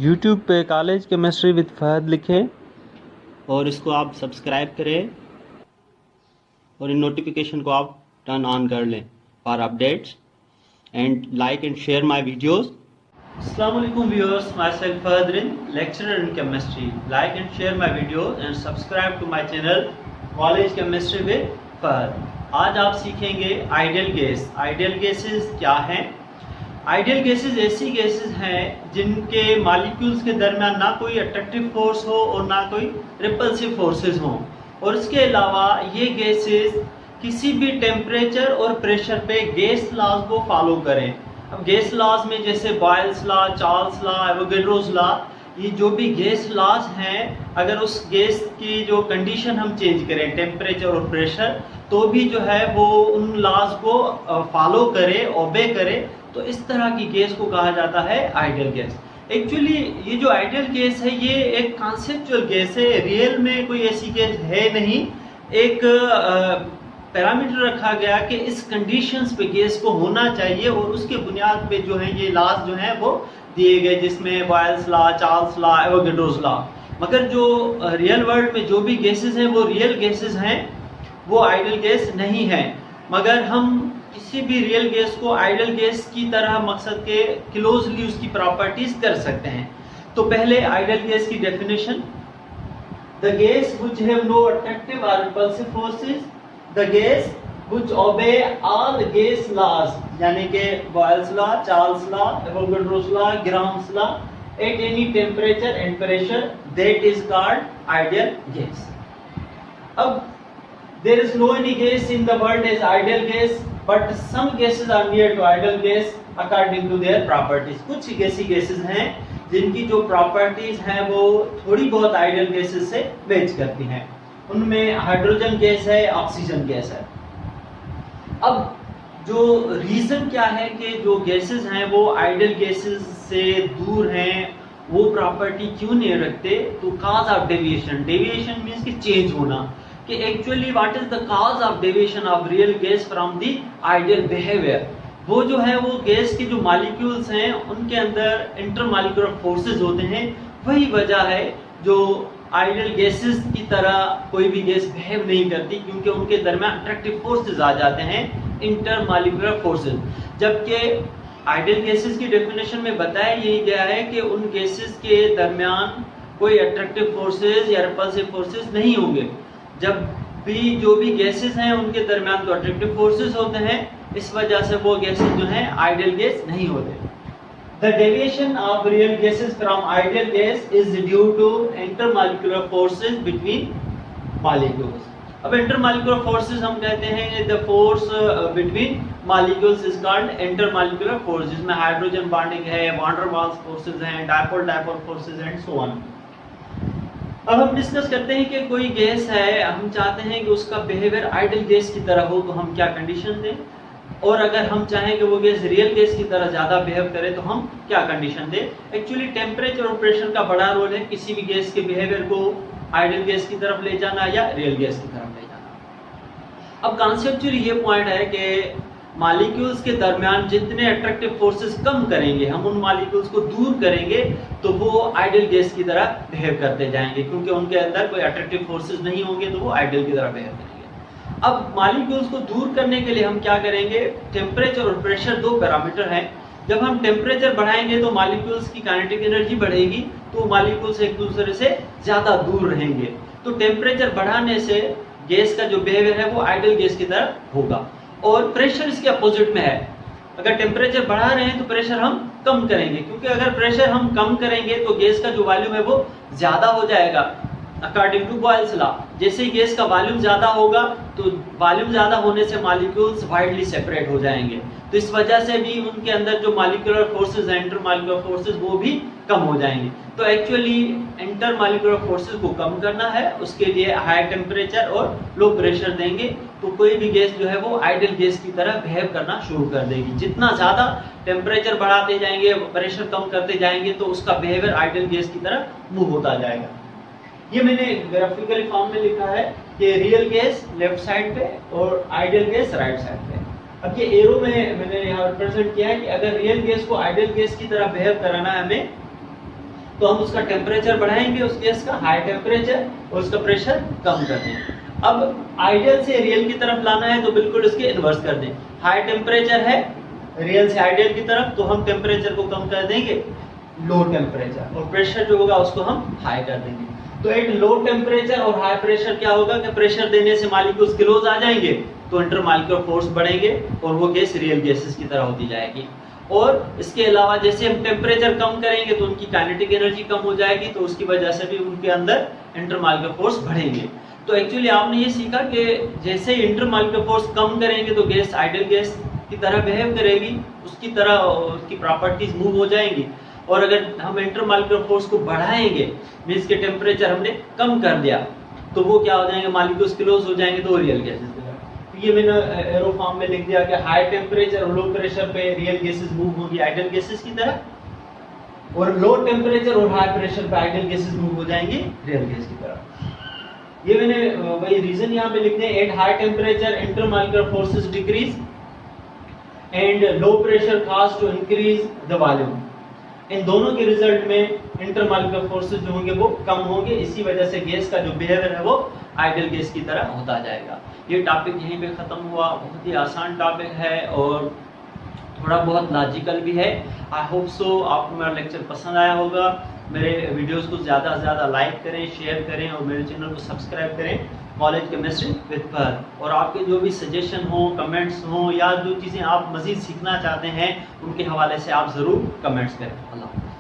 YouTube पे college chemistry with Fahad लिखें और इसको आप सब्सक्राइब करें और इन नोटिफिकेशन को आप टर्न ऑन कर लें for updates and like and share my videos. अस्सलाम वालेकुम viewers, my self Fahad, lecturer in chemistry. Like and share my video and subscribe to my channel college chemistry with Fahad. आज आप सीखेंगे आइडियल गैस। आइडियल गैसेस क्या हैं? Ideal gases ऐसी gases हैं जिनके मॉलिक्यूल्स के दरमियान ना कोई अट्रैक्टिव फोर्स हो और ना कोई रिपल्सिव फोर्सेस हों, और इसके अलावा ये गैसेस किसी भी टेम्परेचर और प्रेशर पे गैस लॉज को फॉलो करें। अब गैस लॉज में जैसे boils law, Charles law, Avogadro's law, ये जो भी गैस लॉज हैं, अगर उस गैस की जो कंडीशन हम चेंज करें टेम्परेचर और प्रेशर, तो भी जो है वो उन लॉज को फॉलो करे, ओबे करे, तो इस तरह की गैस को कहा जाता है आइडियल गैस। एक्चुअली ये जो आइडियल गैस है ये एक कॉन्सेप्चुअल गैस है, रियल में कोई ऐसी गैस है नहीं। एक पैरामीटर रखा गया कि इस कंडीशंस पे गैस को होना चाहिए और उसके बुनियाद पे जो है ये लॉज जो है वो दिए गए, जिसमें boils law, Charles law, Avogadro's law. मगर जो रियल वर्ल्ड में जो भी गैसेस हैं वो रियल गैसेस हैं, वो आइडियल गैस नहीं है। मगर हम किसी भी रियल गैस को आइडियल गैस की तरह मकसद के क्लोजली उसकी प्रॉपर्टीज कर सकते हैं। तो पहले आइडियल गैस की definition: the gas which have no attractive और repulsive forces, the gas which obey all gas laws, यानी कि Boyle's law, Charles law, Avogadro's law, Graham's law at any temperature and pressure, that is called ideal gas. अब there is no any gas in the world as ideal gas, but some gases are near to ideal gas according to their properties. कुछ ऐसी gases हैं जिनकी जो properties हैं वो थोड़ी बहुत आइडियल गैसेस से मैच करती हैं। उनमें हाइड्रोजन गैस है, ऑक्सीजन गैस है। अब जो रीजन क्या है कि जो गैसेस हैं वो आइडियल गैसेस से दूर हैं, वो प्रॉपर्टी क्यों नहीं रखते? तो cause of deviation. Deviation means कि चेंज होना, कि actually what is the cause of deviation of real gas from the ideal behaviour. वो जो है वो गैस के जो मॉलिक्यूल्स हैं उनके अंदर इंटरमॉलिक्यूलर फोर्सेस होते हैं, वही वजह है जो आइडियल गैसेस की तरह कोई भी गैस बिहेव नहीं करती, क्योंकि उनके दरमियान अट्रैक्टिव फोर्सेस आ जाते हैं, इंटरमॉलिक्यूलर फोर्सेस। जबकि आइडियल गैसेस की डेफिनेशन में बताया यही गया है कि उन गैसेस के दरमियान कोई अट्रैक्टिव फोर्सेस या रिपल्सिव फोर्सेस नहीं होंगे। जब भी जो भी गैसेस हैं उनके दरमियान तो अट्रैक्टिव फोर्सेस होते हैं, इस वजह से वो गैसेस जो हैं आइडियल गैस नहीं होते। The deviation of real gases from ideal gas is due to intermolecular forces between molecules. अब इंटरमॉलिक्यूलर फोर्सेस हम कहते हैं the force between molecules is called intermolecular force, जिसमें हाइड्रोजन बॉन्डिंग है, वैन डर वाल्स फोर्सेस हैं, dipole dipole forces and so on. अब हम discuss करते हैं कि कोई गैस है, हम चाहते हैं कि उसका बिहेवियर आइडियल गैस की तरह हो, तो हम क्या कंडीशन दें, और अगर हम चाहें कि वो गैस रियल गैस की तरह ज़्यादा बिहेव करे तो हम क्या कंडीशन दें। एक्चुअली टेम्परेचर और प्रेशर का बड़ा रोल है किसी भी गैस के बिहेवियर को आइडियल गैस की तरफ ले जाना या रियल गैस की तरफ ले जाना। अब कॉन्सेप्चुअली ये पॉइंट है कि मॉलिक्यूल्स के दरमियान जितने अट्रैक्टिव फोर्सेस कम करेंगे, हम उन मॉलिक्यूल्स को दूर करेंगे, तो वो आइडियल गैस की तरह बिहेव करते जाएंगे, क्योंकि उनके अंदर कोई अट्रैक्टिव फोर्सेस नहीं होंगे तो वो आइडियल की तरह बिहेव करेंगे। अब मॉलिक्यूल्स को दूर करने के लिए हम क्या करेंगे? टेम्परेचर और प्रेशर दो पैरामीटर हैं। जब हम टेम्परेचर बढ़ाएंगे तो मॉलिक्यूल्स की काइनेटिक एनर्जी बढ़ेगी, तो मॉलिक्यूल्स एक दूसरे से ज्यादा दूर रहेंगे। तो टेम्परेचर बढ़ाने से गैस का जो बिहेवियर है वो आइडियल गैस की तरह होगा। और प्रेशर इसके अपोजिट में है। अगर टेम्परेचर बढ़ा रहे हैं तो प्रेशर हम कम करेंगे, क्योंकि अगर प्रेशर हम कम करेंगे तो गैस का जो वॉल्यूम है वो ज्यादा हो जाएगा अकॉर्डिंग टू बॉयल्स लॉ। जैसे ही गैस का वॉल्यूम ज्यादा होगा तो वॉल्यूम ज्यादा होने से मॉलिक्यूल्स वाइडली सेपरेट हो जाएंगे, तो इस वजह से भी उनके अंदर जो मॉलिक्यूलर फोर्सेस हैं, इंटरमॉलिक्यूलर फोर्सेस, वो भी कम हो जाएंगे। तो एक्चुअली इंटरमॉलिक्यूलर फोर्सेस को कम करना है, उसके लिए हाई टेम्परेचर और लो प्रेशर देंगे, तो कोई भी गैस जो है वो आइडियल गैस की तरह बिहेव करना शुरू कर देगी। जितना ज्यादा टेम्परेचर बढ़ाते जाएंगे, प्रेशर कम करते जाएंगे, तो उसका बिहेवियर आइडियल गैस की तरह मूव होता जाएगा। ये मैंने ग्राफिकली फॉर्म में लिखा है कि रियल गैस लेफ्ट साइड पे और आइडियल गैस राइट साइड पे। अब ये एरो में मैंने यहाँ रिप्रेजेंट किया है कि अगर रियल गैस को आइडियल गैस की तरह बिहेव कराना है हमें, तो हम उसका टेम्परेचर बढ़ाएंगे उस गैस का, हाई टेम्परेचर, और उसका प्रेशर कम कर दें। अब आइडियल से रियल की तरफ लाना है तो बिल्कुल इसके इन्वर्स कर दें। हाई टेम्परेचर है रियल से आइडियल की तरफ, तो हम टेम्परेचर को कम कर देंगे लो टेम्परेचर, और प्रेशर जो होगा उसको हम हाई कर देंगे। तो एक लो टेम्परेचर और हाई प्रेशर क्या होगा कि प्रेशर देने से मॉलिक्यूल्स क्लोज आ जाएंगे, तो इंटरमॉलिक्यूलर फोर्स बढ़ेंगे और वो गैस रियल गैसेस की तरह होती जाएगी। और इसके अलावा जैसे हम टेम्परेचर कम करेंगे तो उनकी काइनेटिक एनर्जी कम हो जाएगी, तो उसकी वजह से भी उनके अंदर इंटरमॉलिक्यूलर फोर्स बढ़ेंगे। तो एक्चुअली आपने ये सीखा कि जैसे ही इंटरमॉलिक्यूलर फोर्स कम करेंगे तो गैस आइडियल गैस की तरह बिहेव करेगी, उसकी तरह उसकी प्रॉपर्टीज मूव हो जाएंगी। और अगर हम इंटरमॉलिक्यूलर फोर्स को बढ़ाएंगे, मींस के टेम्परेचर हमने कम कर दिया, तो वो क्या हो जाएंगे, मॉलिक्यूल्स क्लोज हो जाएंगे, तो रियल गैसेस की तरह। ये मैंने एरो फॉर्म में लिख दिया कि हाई टेम्परेचर और लो प्रेशर पे रियल गैसेस मूव होंगी आइडियल गैसेस की तरह, और लो टेम्परेचर और हाई प्रेशर पे आइडियल गैसेस मूव हो जाएंगी रियल गैस की तरह। ये मैंने वही रीजन यहाँ पे लिख दिया, at high temperature intermolecular forces decrease and low pressure cause to increase the volume. इन दोनों के रिजल्ट में इंटरमॉलिक्यूलर फोर्सेस जो होंगे वो कम होंगे, इसी वजह से गैस का जो बिहेवियर है वो आइडियल गैस की तरह होता जाएगा। ये टॉपिक यहीं पे खत्म हुआ। बहुत ही आसान टॉपिक है और थोड़ा बहुत लॉजिकल भी है। आई होप सो आपको मेरा लेक्चर पसंद आया होगा। मेरे वीडियोस को ज़्यादा से ज़्यादा लाइक करें, शेयर करें और मेरे चैनल को सब्सक्राइब करें, कॉलेज केमिस्ट्री विद फहद। और आपके जो भी सजेशन हो, कमेंट्स हो, या जो चीज़ें आप मज़ीद सीखना चाहते हैं उनके हवाले से आप ज़रूर कमेंट्स करें। अल्लाह।